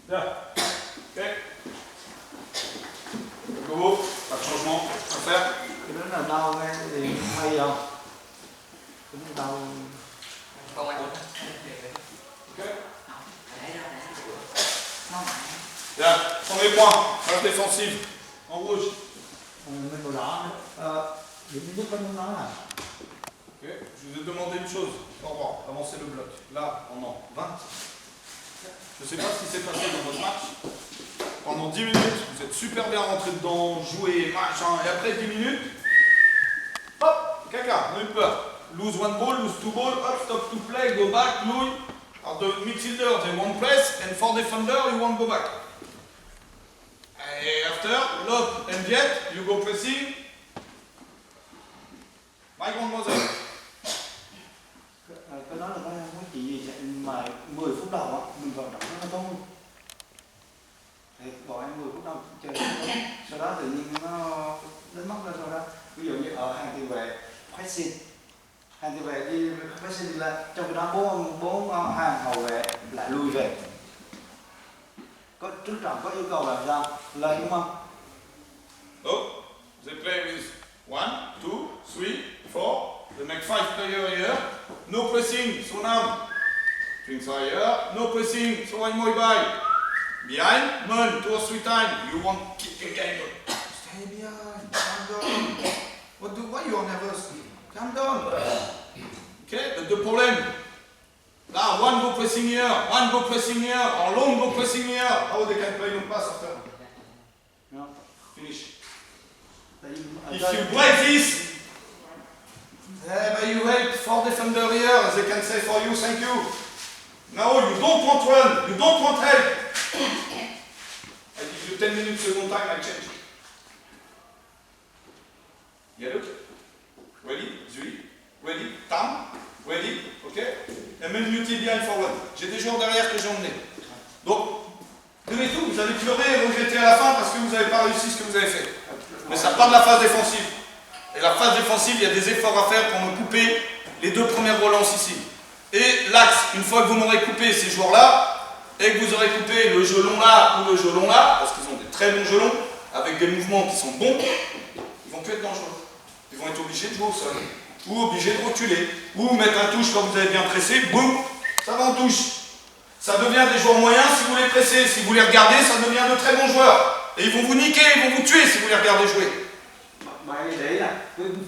Là. Ok. Go. Pas de changement à faire. Cái đó là đau nghe thì hay không? Cũng đau. Không anh. Ok. Non. Là. Premier point. Phase défensive. En rouge. Mình màu đỏ nữa. Điểm giúp có muốn nói là Ok. Je vous ai demandé une chose. Au revoir. Avancez le bloc. Là, pendant 20. Je ne sais pas ce qui s'est passé dans votre match. Pendant 10 minutes, vous êtes super bien rentré dedans, joué, machin, et après 10 minutes, hop, caca, n'ayez peur. Lose one ball, lose two ball, hop, stop to play, go back, Louis. Alors the midfielder, they won't press, and for defender, you won't go back. And after, lock and jet, you go pressing. My grandmother. cái đó là có chỉ gì mà 10 phút đầu á mình vận động nó tốt luôn. Thì bọn em 10 phút đầu chơi sau đó tự nhiên nó đánh mất ra sau đó. Ví dụ như ở hàng tiền vệ pressing, hàng tiền vệ đi pressing lên, trong khi đó bốn hàng hậu vệ lại lui về. Có trước trận có yêu cầu làm sao lên đúng không? Oh, they play with 1, 2, 3, 4. They make 5 players here. No pressing, so now. Drinks are here. No pressing, so I'm more by. Behind, man, 2 or 3 times. You want kick again. Stay behind. Calm down. Why you are nervous? Calm down. Okay, but the problem. Now, one go pressing here, one go pressing here, or long go pressing here. How they can play long pass after? No. Finish. Tại vì If you break this, but you help for defender here, they can say for you, thank you. No, you don't want run, you don't want help. I give you 10 minutes second time, I change. Yellow. Ready? Zui. Ready? Tam. Ready? Ok? Et même Muti behind forward. J'ai des joueurs derrière que j'ai emmenés. Donc, donnez tout, vous allez pleurer et regretter à la fin parce que vous n'avez pas réussi ce que vous avez fait. Mais ça part de la phase défensive. Et la phase défensive, il y a des efforts à faire pour me couper les 2 premières relances ici. Et l'axe, une fois que vous m'aurez coupé ces joueurs-là, et que vous aurez coupé le gelon là ou le gelon là, parce qu'ils ont des très bons gelons, avec des mouvements qui sont bons, ils vont plus être dangereux. Ils vont être obligés de jouer au sol, ou obligés de reculer, ou mettre un touche quand vous avez bien pressé, boum, ça va en touche. Ça devient des joueurs moyens si vous les pressez, si vous les regardez, ça devient de très bons joueurs. Et ils vont vous niquer, ils vont vous tuer si vous les regardez jouer. Mày để là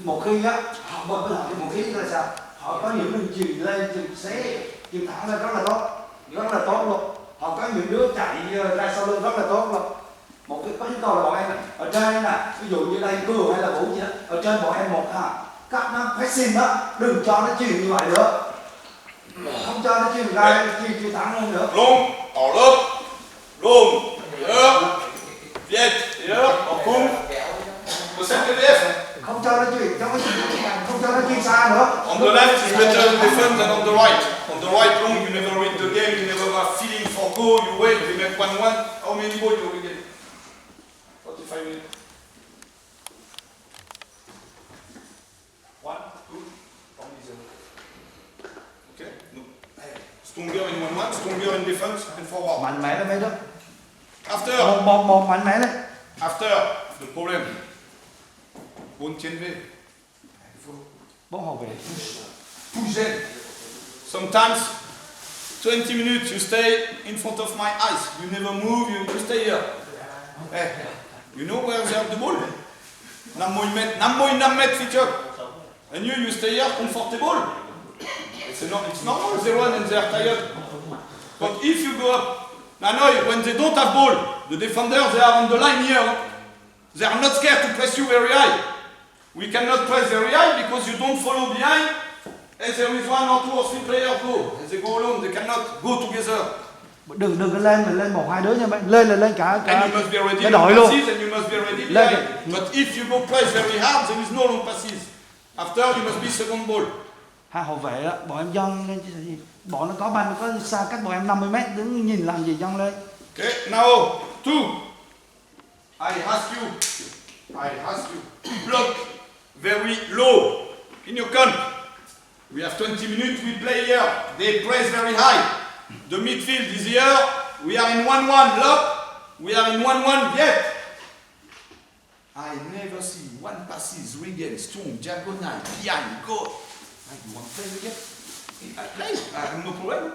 một khi á họ bật lại một khi là sao họ có những đường chuyền lên chuyền xé chuyền thẳng lên rất là tốt luôn, họ có những đứa chạy ra sau lưng rất là tốt luôn. Một cái có những câu là bọn em ở trên nè, ví dụ như đây Cường hay là Vũ gì đó, ở trên bọn em một cắt nó pressing đó, đừng cho nó chuyền như vậy nữa, không cho nó chuyền ra chuyền thẳng lên nữa. Long, en lob, long, here, viet, here, en cung. Không cho nó chuyền, không cho nó chuyền xa nữa. On the left is better to defend than on the right. On the right long, you never read the game, you never have feeling for go, you wait, you make 1-1. How many balls you will get? 45 minutes. 1, 2, only 0. Okay? No. Stronger in 1-1, stronger in defense and forward. Mạnh mẽ lên mấy đó. After. Một mạnh mẽ lên. After, the problem. Bon tienve. Bóng hậu vệ. Push. Sometimes 20 minutes you stay in front of my eyes. You never move, you stay here. Hey, you know where they have the ball? 5 mét feature. And you stay here comfortable. It's normal they run and they are tired. But if you go up, now when they don't have ball, the defenders they are on the line here. They are not scared to press you very high. We cannot press very high because you don't follow behind. And there is 1 or 2 or 3 players go. And they go alone, they cannot go together. Đừng có lên, mình lên 1-2 đứa nha bạn. Lên là lên cả And you must be ready cái long đội luôn. passes and you must be ready behind. But if you go press very hard, there is no long passes. After you must be second ball. Hai hậu vệ đó, bọn em dâng lên chứ gì. Bọn nó có banh, có xa cách bọn em 50 mét, đứng nhìn làm gì dâng lên. Okay, now 2. I ask you to block very low in your con. We have 20 minutes, we play here. They press very high. The midfield is here. We are in 1-1, look. We are in 1-1, yet. I never see one passes, regain, strong, diagonal, behind, go. You want to play again? I play, I have no problem.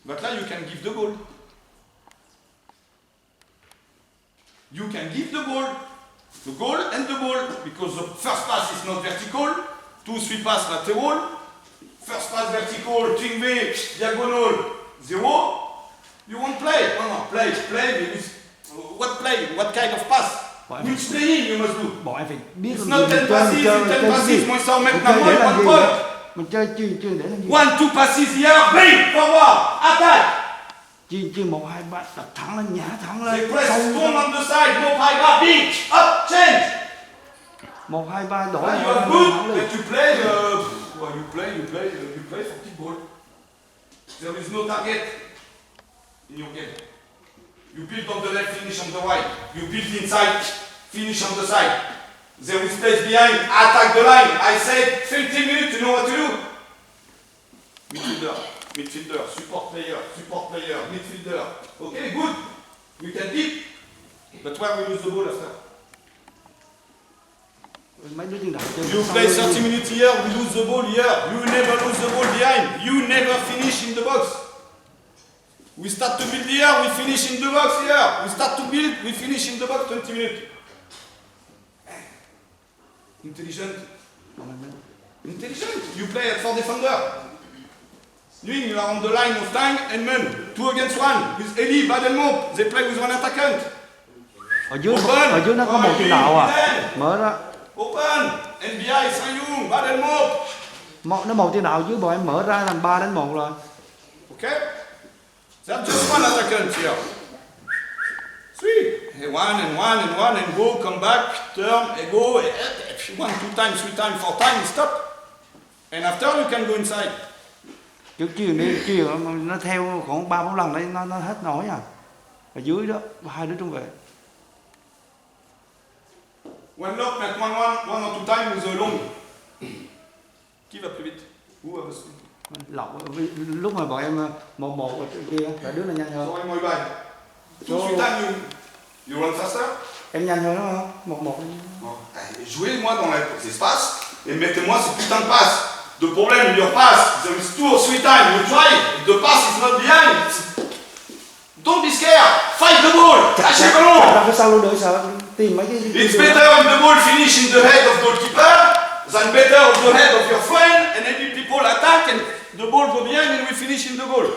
But now you can give the ball. You can give the goal and the ball, because the first pass is not vertical, 2-3 pass lateral, first pass vertical, twin V, diagonal, 0. You won't play. No, play. What kind of pass? Which playing you must do? Bọn em phải biết It's not 10 passes, in 10 passes, moins ça, maintenant, one point. Mình chơi chuyên để làm gì? 1-2 passes here, bring, forward, attack. Chuyên 1, 2, 3 đập thẳng lên, nhả thẳng lên. They press strong on the side, no high bar, big, up, change. 1, 2, 3 đổi. You are good, but you play, you play for football. There is no target in your game. You build on the left, finish on the right. You build inside, finish on the side. There is space behind, attack the line. I said 15 minutes, you know what to do? Midfielder, support player, midfielder. Okay, good. We can keep. But where we lose the ball after? Mấy đứa chuyên đạo chơi. You play 30 minutes here, we lose the ball here. You never lose the ball behind. You never finish in the box. We start to build here, we finish in the box here. We start to build, we finish in the box 20 minutes. Intelligent. You play at 4 defender. You are on the line of time and men. 2 against 1. With Eli, Badelmont. They play with one attackant. Ở dưới nó có một chuyên đạo à. Mở ra. Open. NBI, Sang-Yung, Badelmont. Nó một chuyên đạo dưới bọn em mở ra thành 3-1 rồi. Okay? There's just one attackant here. 3. One and go, come back, turn, and go. 1, 2 times, 3 times, 4 times, stop. And after you can go inside. Chuyền nó theo khoảng 3-4 lần đấy nó hết nổi à. Ở dưới đó, 2 đứa trung vệ. One lock, make 1 or 2 times with a long. Qui va plus vite? Où va plus Lọc lúc mà bọn em 1-1 ở trên kia, cả đứa là nhanh hơn. vite? Moi bye. 2-3 times you run faster? Em nhanh hơn đúng không? 1-1. Jouez-moi dans les espaces et mettez-moi ces putains de passes. The problem in your pass, there is 2 or 3 times you try, the pass is not behind. Don't be scared. Fight the ball. Lâchez le ballon. Ra phía sau luôn đỡ sợ tìm mấy cái. It's better if the ball finish in the head of goalkeeper than better of the head of your friend and maybe people attack and the ball go behind and we finish in the goal.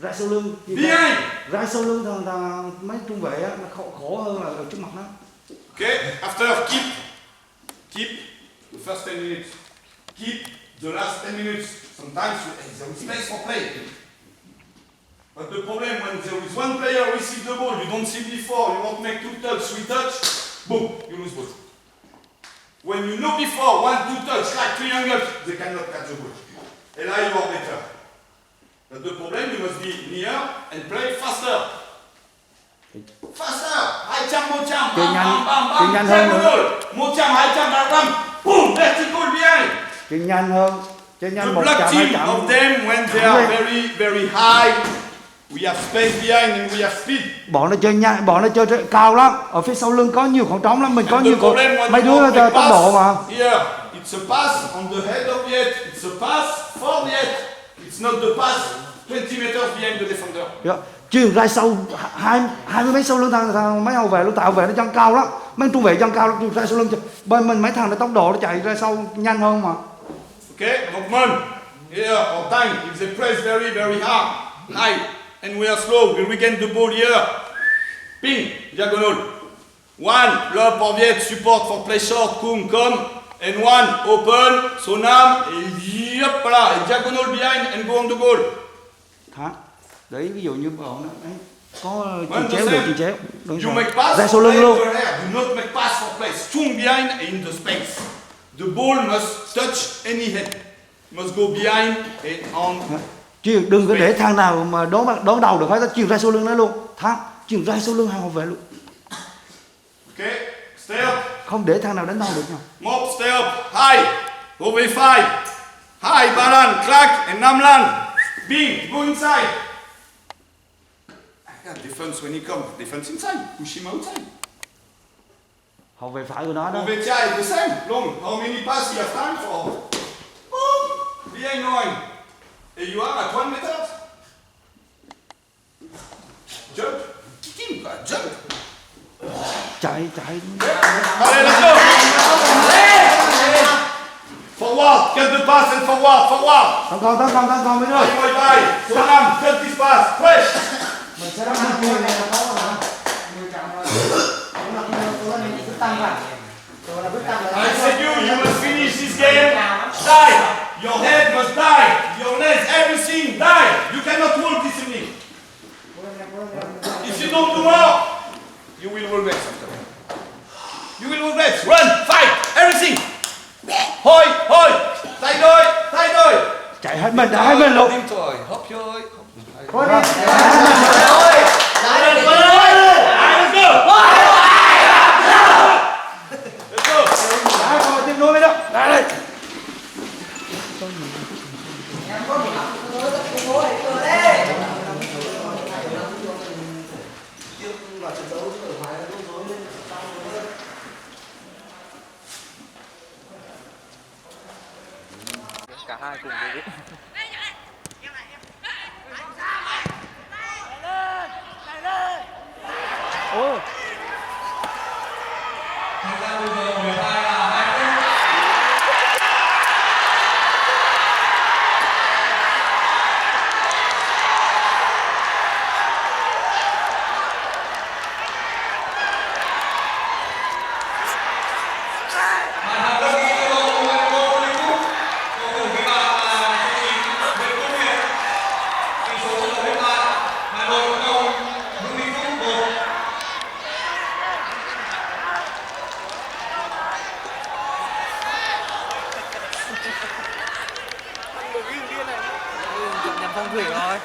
Ra sau lưng. Behind. Ra sau lưng thằng mấy trung vệ á, nó khổ hơn là ở trước mặt nó. Okay. After keep the first 10 minutes. Keep the last 10 minutes. Sometimes there is space for play. But the problem when there is one player receive the ball, you don't see before, you won't make 2 touch, 3 touch, boom, you lose ball. When you know before, 1, 2 touch, like triangles, they cannot catch the ball. And now you are better. But the problem, you must be near and play faster. Faster! High jump, low jump, bam, bam, bam, bam, diagonal. Low jump, high jump, bam, bam, boom, vertical behind. Chơi nhanh hơn. Chơi nhanh The một black chạm, team 2 chạm. of them, when they are very, very high, we have space behind and we have speed. Bọn nó chơi nhanh, bọn nó chơi cao lắm. Ở phía sau lưng có nhiều khoảng trống lắm, mình có And the nhiều khoảng. problem when Mấy you đứa nó make chơi tốc độ mà. here, it's a pass on the head of the head. It's a pass for the head. It's not the pass 20 meters behind the defender. Dạ. Chuyền ra sau 20 mấy sau lưng thằng mấy hậu vệ nó tạo vệ nó chân cao lắm. Mấy trung vệ chân cao lắm, chuyền ra sau lưng. Bên mình mấy thằng nó tốc độ nó chạy ra sau nhanh hơn mà. Okay, Hoffman, here, our time, if they press very, very high, and we are slow, we regain the ball here. Ping, diagonal. 1, lob for Viet, support for play short, come, and 1, open, Sonam, et hop là, et diagonal behind, and go on the goal. Thắng. Đấy, ví dụ như bọn nó ấy, có When chuyền chéo the được same, chuyền chéo. Đúng you rồi. make pass, Ra sau lưng luôn. do not make pass for play, strong behind and in the space. The ball must touch any head, must go behind and on. Chuyền đừng có để thằng nào mà đón đầu được hết, chuyền ra sau lưng nó luôn. Thắng, chuyền ra sau lưng hàng hậu vệ luôn. Okay, stay up. Không để thằng nào đánh đầu được nào. Mop, stay up, high, over 5, high, Balan, Clark, and Namlan. Bing, go inside. Yeah, defense when he comes, defense inside, push him outside. Hậu vệ phải của nó đó. Over is the same. Long, how many passes you have time for? Boom! Behind nine. And you are at 1 meter. Jump. Kick him, jump. Chạy. Allez, let's go! Forward, get the pass and forward. Tấn công mới được. Bye. Salam, get this pass, fresh. Mình sẽ đá hai người này là có mà. Người chậm rồi. Cũng là tôi nên cứ tăng vào. Tôi là quyết tâm là. I said you must finish this game. Die. Your head must die. Your legs, everything, die. You cannot walk this evening. If you don't do more, you will regret something. You will regret. Run, fight, everything. Hoi. Tay đôi. Chạy hết mình luôn. Rồi, hấp chơi. Thôi đi. Let's go. Đá rồi tiếp nối mới được. Đây. Cả hai cùng với đích. Ồ. Nhầm phong thủy rồi.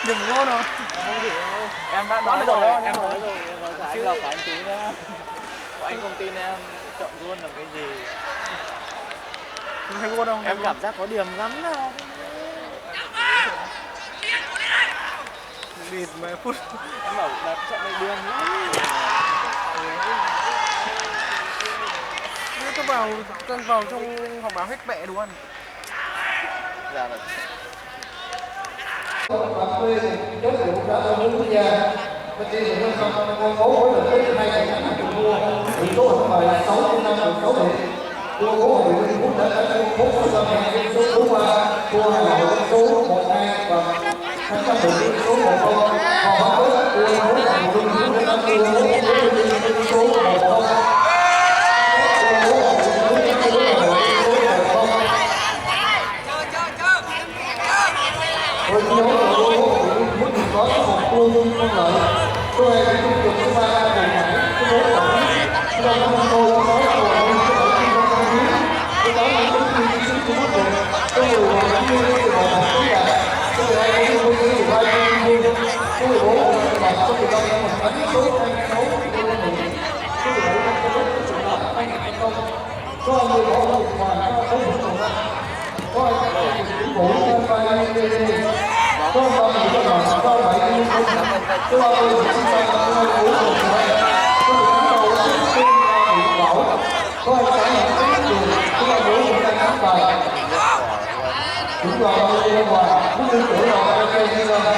Nhầm luôn rồi. Phong thủy rồi. Em đã nói rồi. Em nói rồi. Chứ là phải anh tí nữa. Anh không tin em chọn luôn làm cái gì. Không luôn đâu. Em cảm giác có điểm lắm đó. Địt mấy phút. Em bảo đặt chọn này đường lắm. Tôi vào trong họp báo hết mẹ luôn. Dạ rồi. Phạm Tuyên, chốt hiệu đã cho bốn quốc gia. Bên kia thì công bố với lực lượng hai trận thắng trận thua. Tỷ số ở bài 6/5 được 6 điểm. Thua bố ở Việt Nam đã đánh 4 số hẹn số 4-3, thua Hà Nội số 1-2 và thắng các đội số 1-0. Còn Bắc Tối thua bố ở Việt Nam đã thua số 1-0. Với chiến đấu của đội bóng của Việt có một quân không lợi. Tôi hãy tiếp tục số 3 của Hải, số 4 tổng trong năm tôi có nói của đội bóng của Hải không có biết. Tôi nói những vấn đề sinh của quốc định. Tôi người hòa những nguyên của đội bóng của Hải. Tôi người hai của nguyên của ba nguyên. Tôi người bố của đội bóng của đội bóng của Hải số 26 của đội bóng. Tôi người bảy của đội bóng của đội bóng anh không. Có anh người bóng của Hoàng có một đội bóng. Có anh của chính phủ vai có bao nhiêu cái nào có bảy cái không có bao nhiêu cái chúng ta có bao nhiêu cái có được chúng ta có bị bảo có ai cả những cái điều có bao nhiêu chúng ta nắm bài chúng ta bao nhiêu bên ngoài cũng tin tưởng là ok như vậy.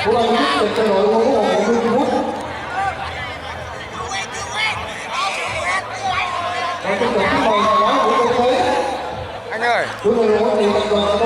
Của ban quyết định cho đội bóng của Hồ Nguyên Quốc. Và tiếp tục cái mời nói của công thế. Anh ơi. Của đội bóng thì tập đoàn